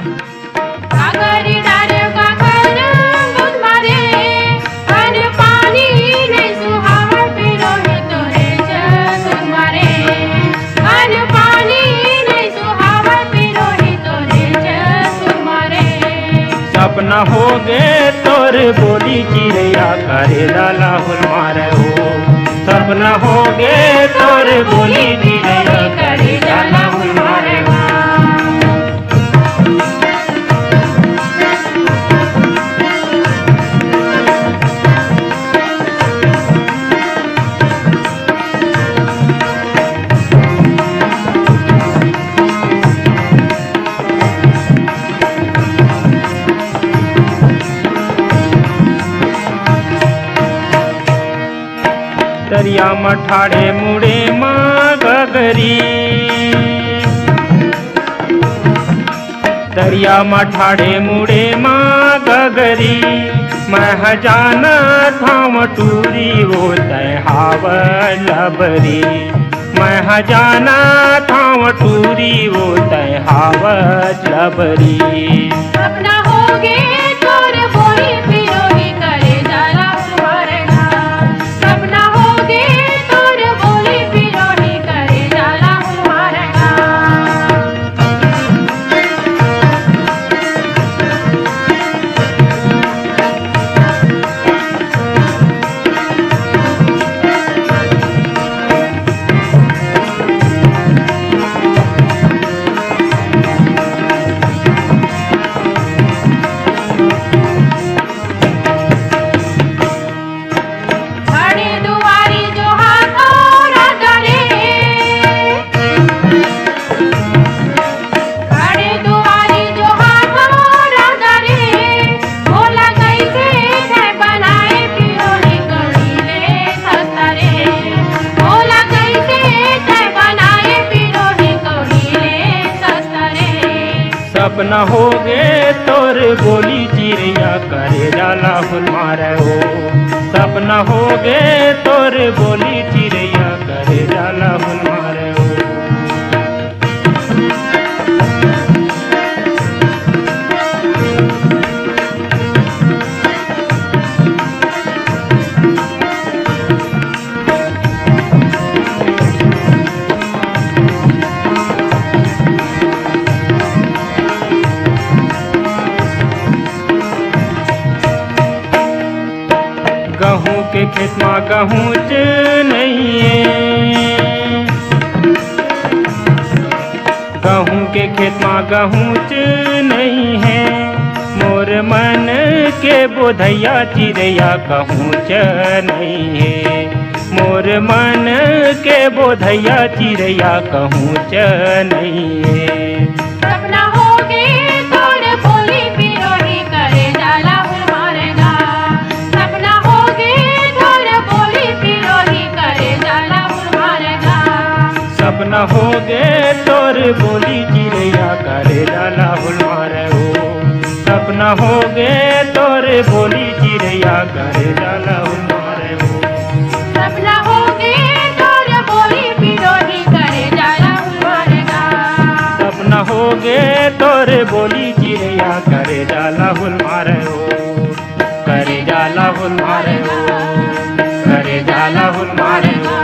कागरी डारे काकर बुध मारे अन पानी नहीं सुहावा पिरोही तोरे जसुन मारे अन पानी नहीं सुहावा पिरोही तोरे जसुन मारे। सपना हो गए तोर बोली चिड़ैया करे डाला हुल मारे हो। सपना हो गए तोर बोली चिड़ैया करे डाला हुल मारे हो। दरिया मठाड़े मुड़े माँ गगरी दरिया मठाड़े मुड़े माँ गगरी मैं हजाना थाम टूरी वो तय हाव लबरी मैं हजाना थाम टूरी वो तय हाव लबरी। सपना हो गे तोर बोली पिरोही करे डाला तुम्हारे घाव। सपना हो गे तोर बोली पिरोही करे डाला तुम्हारे घाव। घड़ी दुआरी जो हाथ और डरे घड़ी दुआरी जो हाथ और डरे बोला कैसे है बनाए पिरोही कड़ीले सतरे बोला कैसे है बनाए पिरोही कड़ीले सतरे। सपना हो गए तोर बोली चिड़ैया करे डाला हुल मारे हो। सपना हो गए तोर बोली चिड़ैया करे डाला हुल मारे हो। गहूँ के खेत में गहूँ च नहीं है गहूँ के खेत में गहूँ च नहीं है मोर मन के बोधैया चिड़ैया कहूँ च नहीं है मोर मन के बोधैया चिड़ैया कहूँ च नहीं है। सपना हो गे तोर बोली पिरोही करे डाला हुल मारे घाव। सपना हो गे तोर बोली पिरोही करे डाला हुल मारे घाव। सपना हो गए तोर बोली चिड़ैया करे डाला हुल मारे हो। सपना हो गए तोर बोली चिड़ैया करे डाला हुल मारे हो। सपना हो गे तोर बोली पिरोही करे डाला हुल मारे घाव। सपना हो गए तोर बोली चिड़ैया करे डाला हुल मारे हो। करे डाला हुल मारे हो। करे डाला हुल मारे हो।